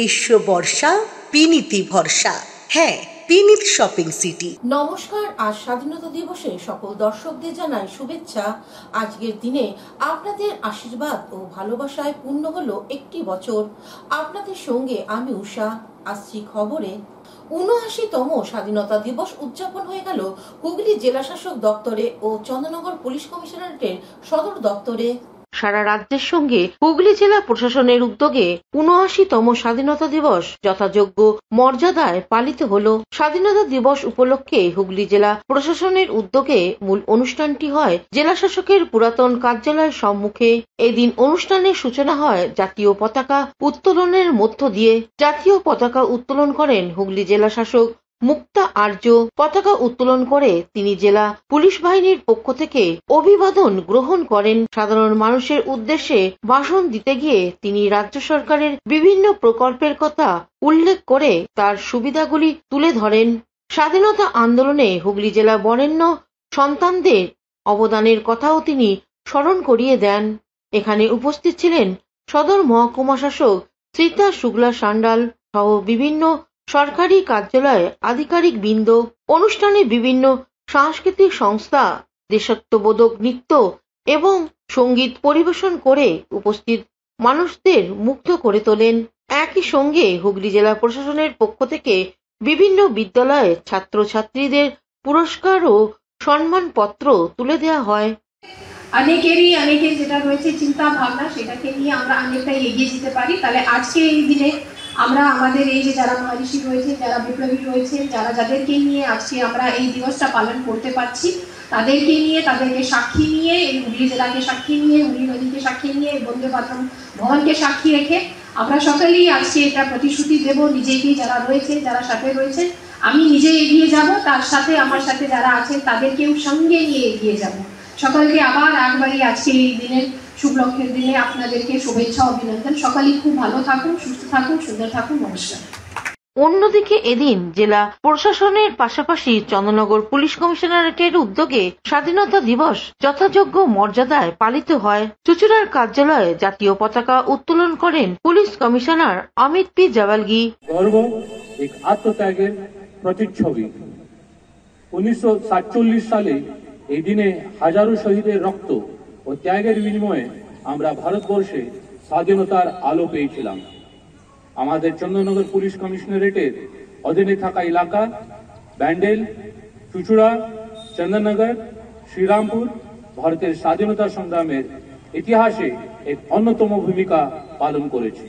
গ্রীষ্ম বর্ষা বিনীতি ভরসা। হ্যাঁ, বিনীত শপিং সিটি। নমস্কার, আজ স্বাধীনতা দিবসে সকল দর্শকদের জানাই শুভেচ্ছা। আজকের দিনে আপনাদের আশীর্বাদ ও ভালোবাসায় পূর্ণ হলো একটি বছর। আপনাদের সঙ্গে আমি উষা। আসছি খবরে। ৭৯তম স্বাধীনতা দিবস উদযাপন হয়ে গেল হুগলি জেলা শাসক দপ্তরে ও চন্দননগর পুলিশ কমিশনারেটের সদর দপ্তরে। সারা রাজ্যের সঙ্গে হুগলি জেলা প্রশাসনের উদ্যোগে ৭৯তম স্বাধীনতা দিবস যথাযোগ্য মর্যাদায় পালিত হলো। স্বাধীনতা দিবস উপলক্ষে হুগলি জেলা প্রশাসনের উদ্যোগে মূল অনুষ্ঠানটি হয় জেলা শাসকের পুরাতন কার্যালয়ের সম্মুখে। এদিন অনুষ্ঠানের সূচনা হয় জাতীয় পতাকা উত্তোলনের মধ্য দিয়ে। জাতীয় পতাকা উত্তোলন করেন হুগলি জেলা শাসক মুক্তা আর্য। পতাকা উত্তোলন করে তিনি জেলা পুলিশ বাহিনীর পক্ষ থেকে অভিবাদন গ্রহণ করেন। সাধারণ মানুষের উদ্দেশ্যে ভাষণ দিতে গিয়ে তিনি রাজ্য সরকারের বিভিন্ন প্রকল্পের কথা উল্লেখ করে তার সুবিধাগুলি তুলে ধরেন। স্বাধীনতা আন্দোলনে হুগলি জেলা বরেণ্য সন্তানদের অবদানের কথাও তিনি স্মরণ করিয়ে দেন। এখানে উপস্থিত ছিলেন সদর মহকুমা শাসক শ্রীতা শুক্লা সান্যাল সহ বিভিন্ন সরকারি কার্যালয় আধিকারিক বৃন্দ। অনুষ্ঠানে বিভিন্ন সাংস্কৃতিক সংস্থা দেশাত্মবোধক নৃত্য এবং সঙ্গীত পরিবেশন করে উপস্থিত মানুষদের মুগ্ধ করে তোলেন। একই সঙ্গে হুগলি জেলা প্রশাসনের পক্ষ থেকে বিভিন্ন বিদ্যালয়ের ছাত্রছাত্রীদের পুরস্কার ও সম্মানপত্র তুলে দেওয়া হয়। অনেকের যেটা রয়েছে চিন্তা ভাবনা, সেটাকে নিয়ে আমরা অনেকটাই এগিয়ে যেতে পারি। তাহলে আজকে এই দিনে আমরা আমাদের এই যে যারা মহারিষি রয়েছে, যারা বিপ্লবী রয়েছে, যাদেরকে নিয়ে আজকে আমরা এই দিবসটা পালন করতে পারছি, তাদেরকে নিয়ে, তাদেরকে সাক্ষী নিয়ে, এই হুগলি জেলাকে সাক্ষী নিয়ে, হুগলি নদীকে সাক্ষী নিয়ে, বন্দে মাতরম ভবনকে সাক্ষী রেখে আমরা সকলেই আজকে এটা প্রতিশ্রুতি দেব নিজেকেই, যারা রয়েছে, যারা সাথে রয়েছে, আমি নিজে এগিয়ে যাব, তার সাথে আমার সাথে যারা আছেন তাদেরকেও সঙ্গে নিয়ে এগিয়ে যাব। সকলকে আবার একবারই আজকে এই দিনের শুভলক্ষের দিনে আপনাদেরকে শুভেচ্ছা অভিনন্দন। সকালেই খুব ভালো থাকুন, সুস্থ থাকুন, সুন্দর থাকুন। নমস্কার। অন্যদিকে এদিন জেলা প্রশাসনের পাশাপাশি চন্দননগর পুলিশ কমিশনারেটের উদ্যোগে স্বাধীনতা দিবস যথাযোগ্য মর্যাদায় পালিত হয়। চুঁচুড়ার কার্যালয়ে জাতীয় পতাকা উত্তোলন করেন police commissioner Amit P Jawalgi. গর্ব এক আত্মত্যাগের প্রতিচ্ছবি। 1947 সালে এই দিনে হাজারো শহীদের রক্ত ও ত্যাগের বিনিময়ে আমরা ভারতবর্ষে স্বাধীনতার আলো পেয়েছিলাম। আমাদের চন্দননগর পুলিশ কমিশনারেটের অধীনে থাকা এলাকা ব্যান্ডেল, চুঁচুড়া, চন্দননগর, শ্রীরামপুর ভারতের স্বাধীনতা সংগ্রামের ইতিহাসে এক অন্যতম ভূমিকা পালন করেছে।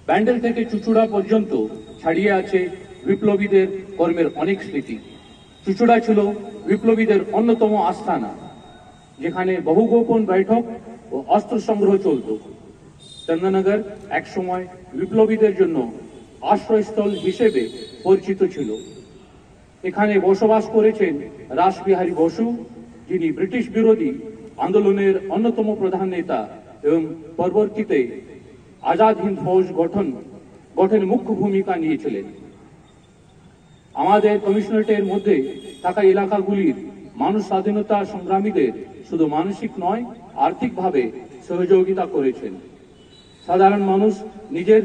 ব্যান্ডেল থেকে চুঁচুড়া পর্যন্ত ছড়িয়ে আছে বিপ্লবীদের কর্মের অনেক স্মৃতি। চুঁচুড়া ছিল বিপ্লবীদের অন্যতম আস্থানা, যেখানে বহু গোপন বৈঠক ও অস্ত্র সংগ্রহ চলত। চন্দননগর একসময় বিপ্লবীদের জন্য আশ্রয়স্থল হিসেবে পরিচিত ছিল। এখানে বসবাস করেছেন রাসবিহারী বসু, যিনি ব্রিটিশ বিরোধী আন্দোলনের অন্যতম প্রধান নেতা এবং পরবর্তীতে আজাদ হিন্দ ফৌজ গঠনে মুখ্য ভূমিকা নিয়েছিলেন। আমাদের কমিশনারেটের মধ্যে থাকা এলাকাগুলির মানুষ স্বাধীনতা সংগ্রামীদের শুধু মানসিক নয়, আর্থিকভাবে সহযোগিতা করেছেন। সাধারণ মানুষ নিজের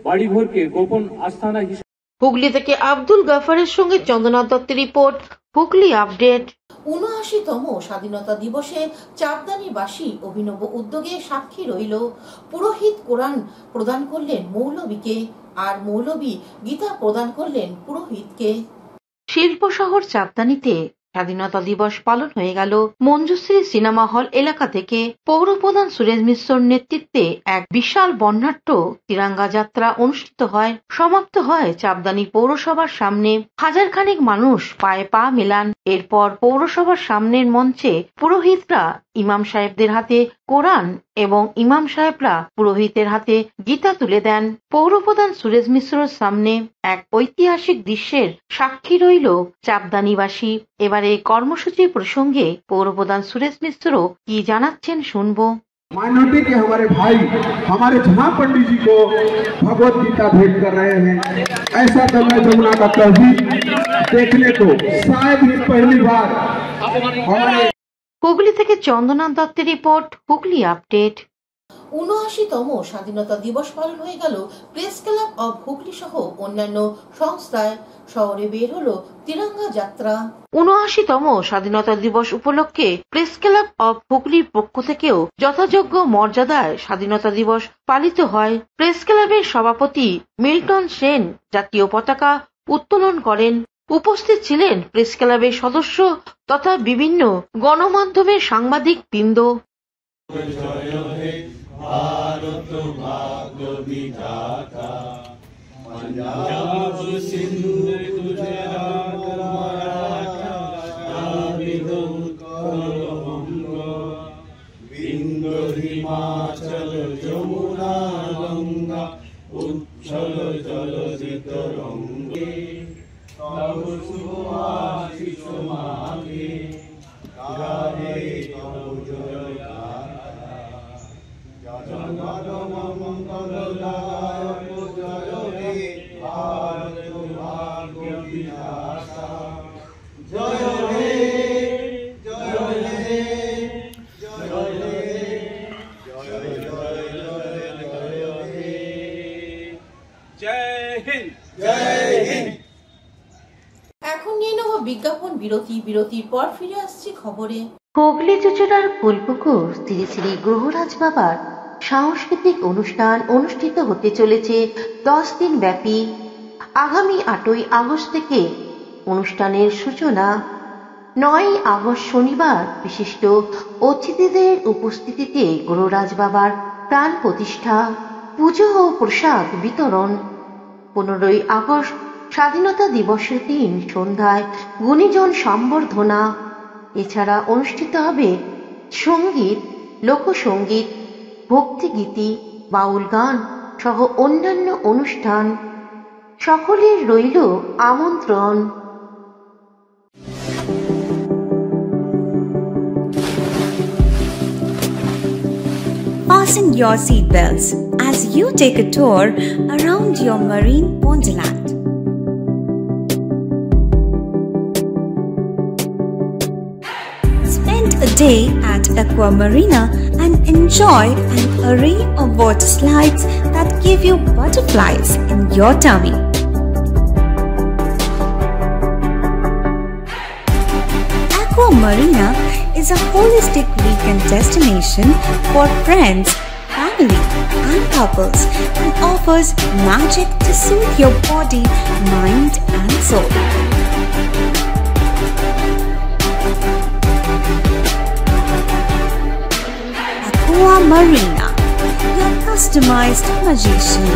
বাড়িঘরকে গোপন আস্থানা হিসেবে। হুগলি থেকে আব্দুল গাফারের সঙ্গে চন্দনা দত্তের রিপোর্ট, হুগলি আপডেট। ৭৯তম স্বাধীনতা দিবসে চাঁদদানিবাসী অভিনব উদ্যোগে সাক্ষী রইল। পুরোহিত কোরআন প্রদান করলেন মৌলবীকে, আর মৌলবী গীতা প্রদান করলেন পুরোহিতকে। শিল্প শহর চাঁদদানিতে স্বাধীনতা দিবস পালন হয়ে গেল। মঞ্জুশ্রী সিনেমা হল এলাকা থেকে পৌরপ্রধান সুরেশ মিশ্রর নেতৃত্বে এক বিশাল বর্ণাঢ্য তিরঙ্গা যাত্রা অনুষ্ঠিত হয়। সমাপ্ত হয় চাঁদদানি পৌরসভার সামনে। হাজারখানেক মানুষ পায়ে পা মেলান। এরপর পৌরসভার সামনের মঞ্চে পুরোহিতরা ইমাম সাহেবদের হাতে কোরআন এবং ইমাম সাহেবরা পুরোহিতের হাতে গীতা তুলে দেন। পৌরপ্রধান সুরেশ মিশ্রর সামনে এক ঐতিহাসিক দৃশ্যের সাক্ষী রইল চাঁদদানিবাসী। এবারে কর্মসূচি প্রসঙ্গে পৌরপ্রধান সুরেশ মিশ্র কি জানাচ্ছেন শুনবো। माइनॉरिटी के हमारे भाई हमारे जहां पंडित जी को भगवत गीता भेंट कर रहे हैं, ऐसा गंगा जमुना का तहजीब देखने को शायद ही पहली बार। হুগলি থেকে চন্দনা দত্তের রিপোর্ট, হুগলি আপডেট। ৭৯তম স্বাধীনতা দিবস পালন হয়ে গেল প্রেস ক্লাব অব হুগলি সহ অন্যান্য সংস্থায়। শহরে বের হলো তিরঙ্গা যাত্রা। ৭৯তম স্বাধীনতা দিবস উপলক্ষে প্রেস ক্লাব অব হুগলির পক্ষ থেকেও যথাযোগ্য মর্যাদায় স্বাধীনতা দিবস পালিত হয়। প্রেস ক্লাবের সভাপতি মিল্টন সেন জাতীয় পতাকা উত্তোলন করেন। উপস্থিত ছিলেন প্রেস ক্লাবের সদস্য তথা বিভিন্ন গণমাধ্যমের সাংবাদিক বৃন্দ। भारत भाग्य विधाता पंजाब सिंधु गुजरात मराठा द्राविड़ उत्कल बंग विंध्य हिमाचल यमुना गंगा उच्छल जलधि तरंगे तव शुभ आशीष मांगे गाहे तव जयगाथा जगत मंगलदायक जय हे भारत भाग्य विधाता जय हे जय हे जय हे जय जय जय हे जय हिंद जय हिंद। এখন নিয়ে নেব বিজ্ঞাপন বিরতি। বিরতির পর ফিরে আসছি খবরে। হুগলি চুচুড়ার ফুলপুকুর শ্রী শ্রী গ্রহরাজ বাবার সাংস্কৃতিক অনুষ্ঠান অনুষ্ঠিত হতে চলেছে 10 দিন ব্যাপী। আগামী 8ই আগস্ট থেকে অনুষ্ঠানের সূচনা। 9ই আগস্ট শনিবার বিশিষ্ট অতিথিদের উপস্থিতিতে গ্রহরাজ বাবার প্রাণ প্রতিষ্ঠা, পুজো ও প্রসাদ বিতরণ। 15ই আগস্ট স্বাধীনতা দিবসের দিন সন্ধ্যায় গুণীজন সম্বর্ধনা। এছাড়া অনুষ্ঠিত হবে সঙ্গীত, লোকসঙ্গীত, ভক্তিগীতি, বাউল গান সহ অন্যান্য অনুষ্ঠান। সকলের রইল আমন্ত্রণ। Fasten your seatbelts as you take a tour around your marine wonderland. Spend a day at Aqua Marina and enjoy an array of water slides that give you butterflies in your tummy. Aqua Marina is a holistic weekend destination for friends, family, and couples and offers magic to soothe your body, mind, and soul. Aqua Marina, your customized magician.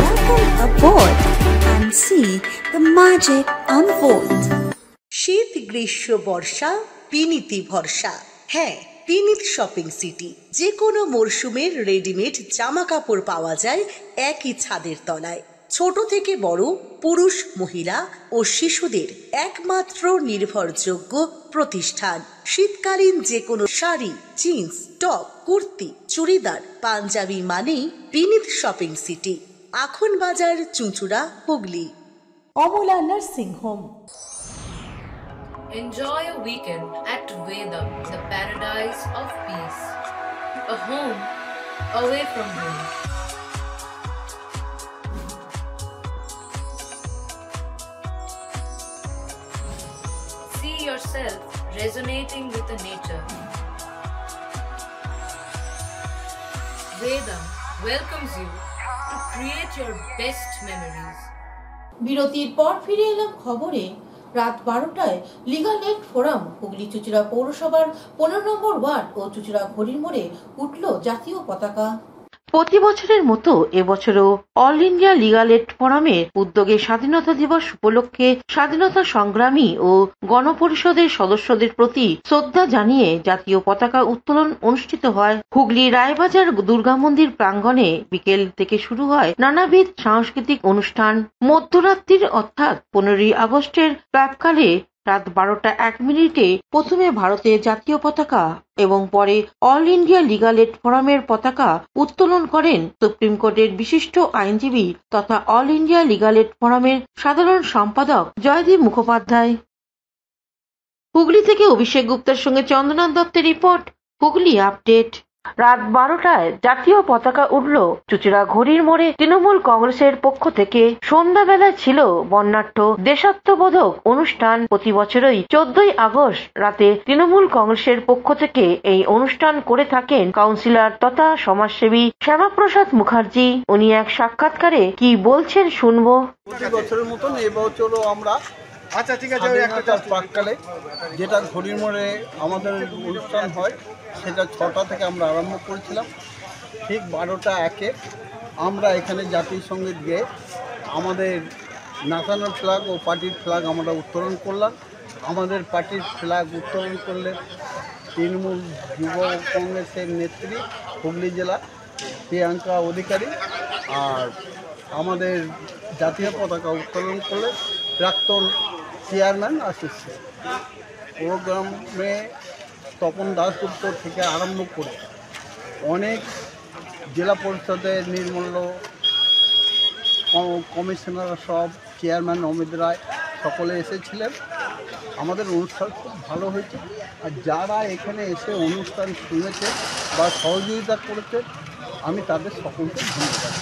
Welcome aboard and see the magic unfold. শীত, গ্রীষ্ম, বর্ষা, পিনিতি ভরসা। হ্যাঁ, পিনিত shopping city. যে কোনো মরশুমের readymade জামা কাপড় পাওয়া যায় একই ছাদের তলায়। ছোট থেকে বড়, পুরুষ, মহিলা ও শিশুদের একমাত্র নির্ভরযোগ্য প্রতিষ্ঠান। শীতকালীন যে কোনো শাড়ি, জিন্স, টপ, কুর্তি, চুড়িদার, পাঞ্জাবি মানেই পিনিত শপিং সিটি। আখন বাজার, চুঁচুড়া, Hooghly. Amala nursing home. Enjoy a weekend at Vedam, the paradise of peace. A home away from home. See yourself resonating with the nature. Vedam welcomes you to create your best memories. বিরতির পর ফিরে এলাম খবরে। রাত 12টায় legal aid forum Hooghly চুচুড়া পৌরসভার 15 নম্বর word ও চুচুড়া ঘড়ির মোড়ে উঠল জাতীয় পতাকা। প্রতি বছরের মতো এবছরও অল ইন্ডিয়া লিগাল এইড ফোরামের উদ্যোগে স্বাধীনতা দিবস উপলক্ষে স্বাধীনতা সংগ্রামী ও গণপরিষদের সদস্যদের প্রতি শ্রদ্ধা জানিয়ে জাতীয় পতাকা উত্তোলন অনুষ্ঠিত হয়। হুগলি রায়বাজার দুর্গা মন্দির প্রাঙ্গণে বিকেল থেকে শুরু হয় নানাবিধ সাংস্কৃতিক অনুষ্ঠান। মধ্যরাত্রির অর্থাৎ 15ই আগস্টের প্রাক্কালে রাত 12টা 1 মিনিটে প্রথমে ভারতের জাতীয় পতাকা এবং পরে অল ইন্ডিয়া লিগাল এইড ফোরামের পতাকা উত্তোলন করেন সুপ্রিম কোর্টের বিশিষ্ট আইনজীবী তথা অল ইন্ডিয়া লিগাল এইড ফোরামের সাধারণ সম্পাদক জয়দীপ মুখোপাধ্যায়। হুগলি থেকে অভিষেক গুপ্তার সঙ্গে চন্দ্রনাথ দত্তের রিপোর্ট, হুগলি আপডেট। রাত 12টায় জাতীয় পতাকা উঠল চুচুড়া ঘড়ির মোড়ে। তৃণমূল কংগ্রেসের পক্ষ থেকে সন্ধ্যাবেলায় ছিল বর্ণাঢ্য দেশাত্মবোধক অনুষ্ঠান। প্রতি বছরই 14ই আগস্ট রাতে তৃণমূল কংগ্রেসের পক্ষ থেকে এই অনুষ্ঠান করে থাকেন কাউন্সিলর তথা সমাজসেবী শ্যামাপ্রসাদ মুখার্জি। উনি এক সাক্ষাৎকারে কি বলছেন শুনবো। প্রতি বছরের মতন এবছরও আমরা প্রাককালে যেটা ঘড়ির মোড়ে আমাদের অনুষ্ঠান হয় সেটা 6টা থেকে আমরা আরম্ভ করেছিলাম। ঠিক 12টা 1-এ আমরা এখানে জাতীয় সঙ্গীত গেয়ে আমাদের ন্যাশনাল ফ্ল্যাগ ও পার্টির ফ্ল্যাগ আমরা উত্তোলন করলাম। আমাদের পার্টির ফ্ল্যাগ উত্তোলন করলে তৃণমূল যুব কংগ্রেসের নেত্রী হুগলি জেলা প্রিয়াঙ্কা অধিকারী, আর আমাদের জাতীয় পতাকা উত্তোলন করলে প্রাক্তন চেয়ারম্যান আশিস। প্রোগ্রামে তপন দাশগুপ্ত থেকে আরম্ভ করে অনেক জেলা পরিষদের নির্মূল্য কমিশনার সব চেয়ারম্যান অমিত রায় সকলে এসেছিলেন। আমাদের অনুষ্ঠান খুব ভালো হয়েছে, আর যারা এখানে এসে অনুষ্ঠান শুনেছে বা সহযোগিতা করেছে আমি তাদের সকলকে ধন্যবাদ।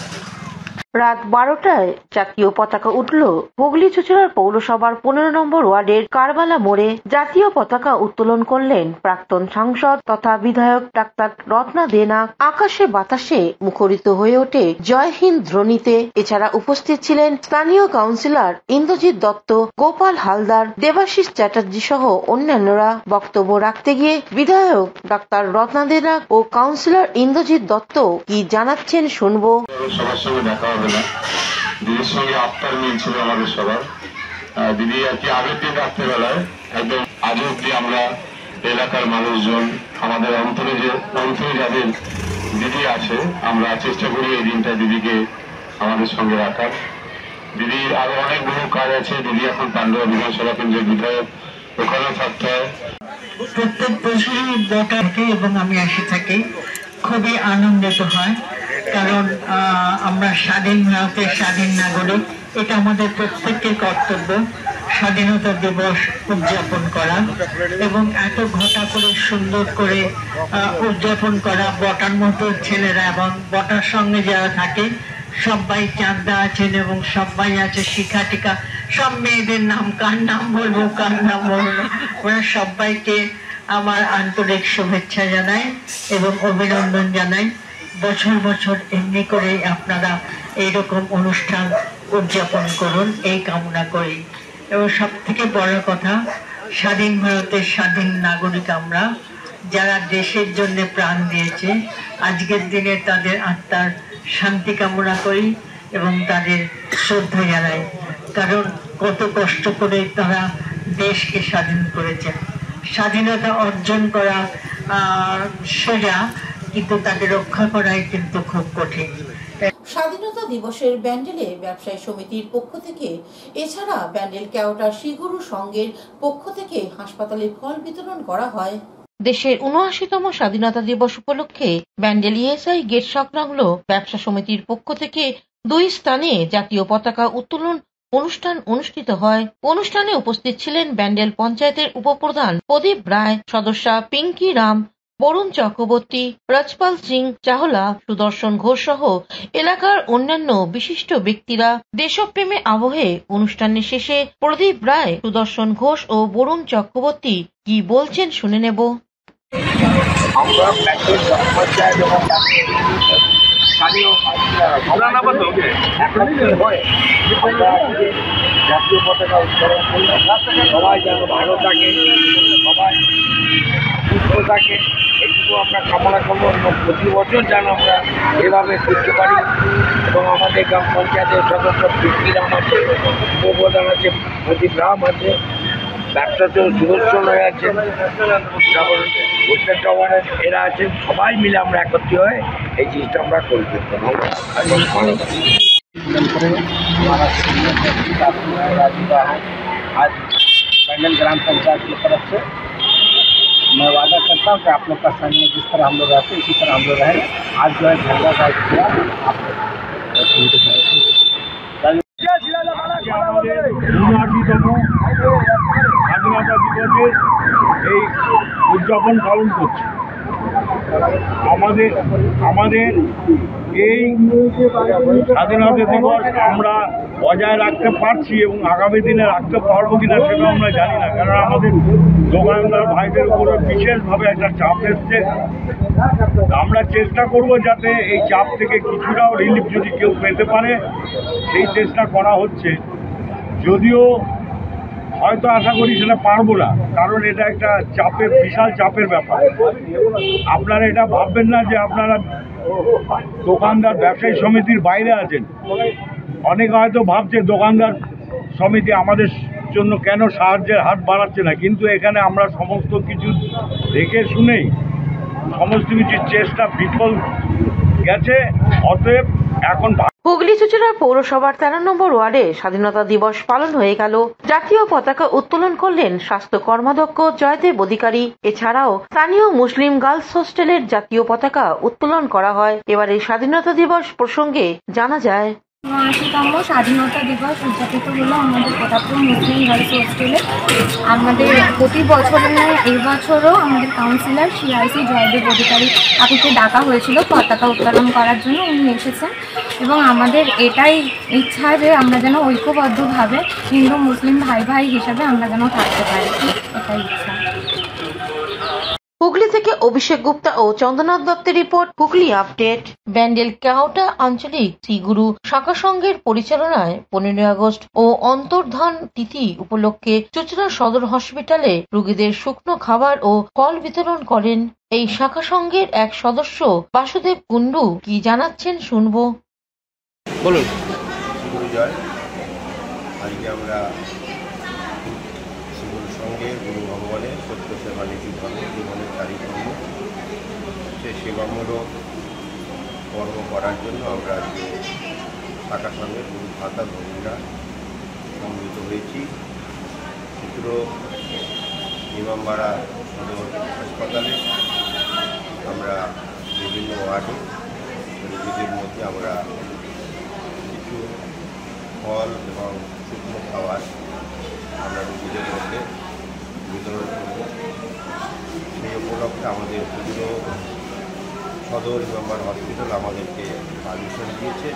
রাত 12টায় জাতীয় পতাকা উঠল হুগলি চুচুড়ার পৌরসভার 15 নম্বর ওয়ার্ডের কারবালা মোড়ে। জাতীয় পতাকা উত্তোলন করলেন প্রাক্তন সাংসদ তথা বিধায়ক ডাক্তার রত্না দে নাগ। আকাশে বাতাসে মুখরিত হয়ে ওঠে জয় হিন্দ ধ্বনিতে। এছাড়া উপস্থিত ছিলেন স্থানীয় কাউন্সিলর ইন্দ্রজিৎ দত্ত, গোপাল হালদার, দেবাশিস চ্যাটার্জি সহ অন্যান্যরা। বক্তব্য রাখতে গিয়ে বিধায়ক ডাক্তার রত্না দে নাগ ও কাউন্সিলর ইন্দ্রজিৎ দত্ত কি জানাচ্ছেন শুনবো। দিদির সঙ্গে আত্মার মিল ছিল আমাদের সবার। দিদি আর কি আগের দিন রাত্রেবেলায় একদম আজ অব্দি আমরা এলাকার মানুষজন আমাদের অন্তরে যাদের দিদি আছে আমরা চেষ্টা করি এই দিনটা দিদিকে আমাদের সঙ্গে রাখার। দিদির আরো অনেক বহু কাজ আছে। দিদি এখন পান্ডুয়া বিধানসভা কেন্দ্রের বিধায়ক, ওখানেও থাকতে হয়। প্রত্যেক বছরই থাকে এবং আমি এসে থাকি, খুবই আনন্দিত হয়। কারণ আমরা স্বাধীন ভারতের স্বাধীন নাগরিক, এটা আমাদের প্রত্যেকের কর্তব্য স্বাধীনতা দিবস উদযাপন করা এবং এত ঘটা করে সুন্দর করে উদযাপন করা। বটার মতো ছেলেরা এবং বটার সঙ্গে যারা থাকে সবাই চাঁদা আছেন এবং সবাই আছে শিখা টিকা, সব মেয়েদের নাম কার নাম বলবো কার নাম বলবো, ওরা সবাইকে আমার আন্তরিক শুভেচ্ছা জানাই এবং অভিনন্দন জানাই। বছর বছর এমনি করে আপনারা এইরকম অনুষ্ঠান উদযাপন করুন এই কামনা করি। এবং সব থেকে বড় কথা, স্বাধীন ভারতের স্বাধীন নাগরিক আমরা, যারা দেশের জন্য প্রাণ দিয়েছে, আজকের দিনে তাদের আত্মার শান্তি কামনা করি এবং তাদের শ্রদ্ধা জানাই। কারণ কত কষ্ট করে তারা দেশকে স্বাধীন করেছে। স্বাধীনতা অর্জন করা সোজা, কিন্তু তাকে রক্ষা করাই কিন্তু খুব কঠিন। স্বাধীনতা দিবসের ব্যান্ডেলে ব্যবসায়ী সমিতির পক্ষ থেকে, এছাড়া ব্যান্ডেল কেওটা শ্রীগুরু সংঘের পক্ষ থেকে হাসপাতালে ফল বিতরণ করা হয়। দেশের ৭৯তম স্বাধীনতা দিবস উপলক্ষে ব্যান্ডেল ইএসআই গেট সংলগ্ন ব্যবসা সমিতির পক্ষ থেকে 2 স্থানে জাতীয় পতাকা উত্তোলন অনুষ্ঠান অনুষ্ঠিত হয়। অনুষ্ঠানে উপস্থিত ছিলেন ব্যান্ডেল পঞ্চায়েতের উপপ্রধান প্রদীপ রায়, সদস্যা পিঙ্কি রাম, বরুণ চক্রবর্তী, রাজপাল সিং চাহলা, সুদর্শন ঘোষ সহ এলাকার অন্যান্য বিশিষ্ট ব্যক্তিরা। দেশপ্রেমে আবহে অনুষ্ঠানের শেষে প্রদীপ রায়, সুদর্শন ঘোষ ও বরুণ চক্রবর্তী কি বলছেন শুনে নেব। জাতীয় পতাকা উত্তোলন করলাম, সবাই যেন ভালো থাকে, সবাই সুস্থ থাকে, এইটুকু আমরা কামনা করবো। এবং প্রতি বছর যেন আমরা এভাবে করতে পারি। এবং আমাদের গ্রাম পঞ্চায়েতের সদস্য পিঙ্কি রাম আছে, উপপ্রধান আছে প্রদীপ রাম আছে, ব্যবসাতেও সুদর্শন হয়ে আছেন, তারপর হোস্টেল টাওয়ারের এরা আছেন, সবাই মিলে আমরা একত্রিত হয়ে এই জিনিসটা আমরা করে দিতে পারি। आज पैनल ग्राम पंचायत की तरफ से मैं वादा करता हूँ कि आप लोग का सहयोग जिस तरह हम लोग रहते हैं इसी तरह हम लोग रहें। आज जो है झंडा का किया आप স্বাধীনতা দিবসের এই উদযাপন পালন করছি। আমাদের এই স্বাধীনতা দিবস আমরা বজায় রাখতে পারছি এবং আগামী দিনে রাখতে পারবো কিনা সেটা আমরা জানি না, কারণ আমাদের দোকানদার ভাইদের উপরে বিশেষভাবে একটা চাপ এসছে। আমরা চেষ্টা করব যাতে এই চাপ থেকে কিছুটাও রিলিফ যদি কেউ পেতে পারে সেই চেষ্টা করা হচ্ছে, যদিও হয়তো আশা করি সেটা পারবো না, কারণ এটা একটা চাপের বিশাল চাপের ব্যাপার। আপনারা এটা ভাববেন না যে আপনারা দোকানদার ব্যবসায়ী সমিতির বাইরে আছেন। অনেকে হয়তো ভাবছে দোকানদার সমিতি আমাদের জন্য কেন সাহায্যের হাত বাড়াচ্ছে না, কিন্তু এখানে আমরা সমস্ত কিছু দেখে শুনেই সমস্ত কিছু চেষ্টা বিফল গেছে। অতএব এখন হুগলি চুঁচুড়া পৌরসভার 13 নম্বর ওয়ার্ডে স্বাধীনতা দিবস পালন হয়ে গেল। জাতীয় পতাকা উত্তোলন করলেন স্বাস্থ্য কর্মাধ্যক্ষ জয়দেব অধিকারী। এছাড়াও স্থানীয় মুসলিম গার্লস হোস্টেলের জাতীয় পতাকা উত্তোলন করা হয়। এবারে স্বাধীনতা দিবস প্রসঙ্গে জানা যায়, ৮০তম স্বাধীনতা দিবস উদযাপিত হলো আমাদের প্রতাপপুর মুসলিম গার্লস হোস্টেলে। আমাদের প্রতি বছরের নয় এই বছরও আমাদের কাউন্সিলর সিআইসি জয়দেব অধিকারী কাকুকে ডাকা হয়েছিল পতাকা উত্তোলন করার জন্য, উনি এসেছেন এবং আমাদের এটাই ইচ্ছা যে আমরা যেন ঐক্যবদ্ধভাবে হিন্দু মুসলিম ভাই ভাই হিসাবে আমরা যেন থাকতে পারি, এটাই ইচ্ছা। হুগলি থেকে অভিষেক গুপ্তা ও চন্দ্রনাথ দত্তের রিপোর্ট, হুগলি আপডেট। ব্যান্ডেল কেওটা আঞ্চলিক শ্রীগুরু শাখা সংঘের পরিচালনায় 15 আগস্ট ও অন্তর্ধান তিথি উপলক্ষে চুঁচুড়া সদর হসপিটালে রোগীদের শুকনো খাবার ও ফল বিতরণ করেন। এই শাখা সংঘের এক সদস্য বাসুদেব কুন্ডু কি জানাচ্ছেন শুনবো। বলুন। আজকে আমরা সঙ্গে গুরু ভগবানের সত্য সেবা নীতি ধর্ম জীবনের চারি ধর্ম সে সেবামূলক কর্ম করার জন্য আমরা আজকে শাখা সঙ্গে গুরু ভাতা ভূমিরা সমবেত হয়েছি। চিত্র ইমামবাড়া সদর হাসপাতালে আমরা বিভিন্ন ওয়ার্ডে রোগীদের মধ্যে আমরা কিছু ফল এবং শুকনো খাবার আমরা রোগীদের মধ্যে বিতরণ করব। সেই উপলক্ষে আমাদের পুরো সদর ইমামবাড়া হসপিটাল আমাদেরকে পারমিশন দিয়েছে।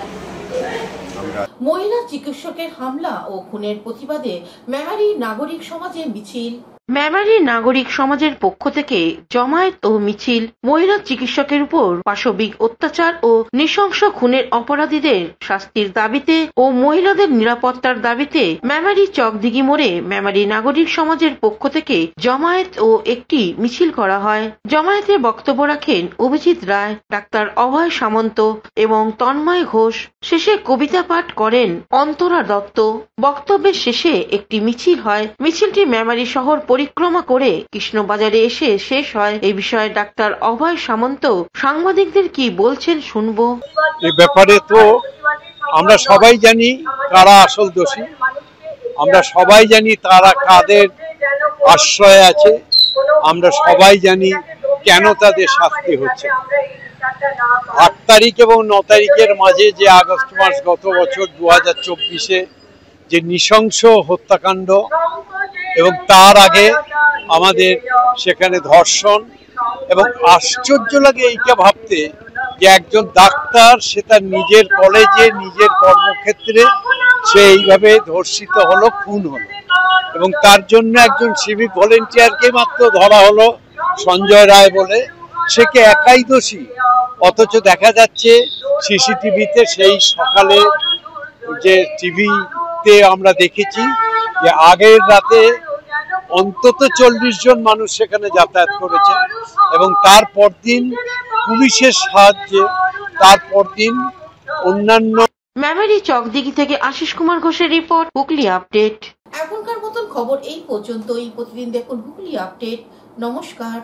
আমরা মহিলা চিকিৎসকের হামলা ও খুনের প্রতিবাদে মেমারি নাগরিক সমাজে মিছিল। মেমারি নাগরিক সমাজের পক্ষ থেকে জমায়েত ও মিছিল। মহিলা চিকিৎসকের উপর পাশবিক অত্যাচার ও নৃশংস খুনের অপরাধীদের শাস্তির দাবিতে ও মহিলাদের নিরাপত্তার দাবিতে মেমারি চকদিঘি মোড়ে মেমারি নাগরিক সমাজের পক্ষ থেকে জমায়েত ও একটি মিছিল করা হয়। জমায়েতে বক্তব্য রাখেন অভিজিৎ রায়, ডাক্তার অভয় সামন্ত এবং তন্ময় ঘোষ। শেষে কবিতা পাঠ করেন অন্তরা দত্ত। বক্তব্যের শেষে একটি মিছিল হয়। মিছিলটি মেমারি শহর পরিক্রমা করে কৃষ্ণবাজারে এসে শেষ হয়। এই বিষয়ে ডাক্তার অভয় সামন্ত সাংবাদিকদের কি বলছেন শুনবো। এই ব্যাপারে তো আমরা সবাই জানি কারা আসল দোষী, আমরা সবাই জানি তারা কাদের আশ্রয় আছে, আমরা সবাই জানি কেন তাদের শাস্তি হচ্ছে। 8 তারিখ এবং 9 তারিখের মাঝে যে আগস্ট মাস গত বছর 2024-এ যে নৃশংস হত্যাকাণ্ড এবং তার আগে আমাদের সেখানে ধর্ষণ, এবং আশ্চর্য লাগে এইটা ভাবতে যে একজন ডাক্তার সে তার নিজের কলেজে নিজের কর্মক্ষেত্রে সে এইভাবে ধর্ষিত হলো, খুন হলো, এবং তার জন্য একজন সিভিক ভলেন্টিয়ারকে মাত্র ধরা হলো সঞ্জয় রায় বলে, সে কি একাই দোষী? অথচ দেখা যাচ্ছে সিসিটিভিতে সেই সকালে যে টিভিতে আমরা দেখেছি যে আগের রাতে অন্তত 40 জন মানুষ সেখানে যাতায়াত করেছে, এবং তারপর দিন পুলিশের সাহায্যে তারপর দিন অন্যান্য। মেমারি চকদিঘি থেকে আশিস কুমার ঘোষের রিপোর্ট, হুগলি আপডেট। এখনকার মতন খবর এই পর্যন্তই। প্রতিদিন দেখুন হুগলি আপডেট। নমস্কার।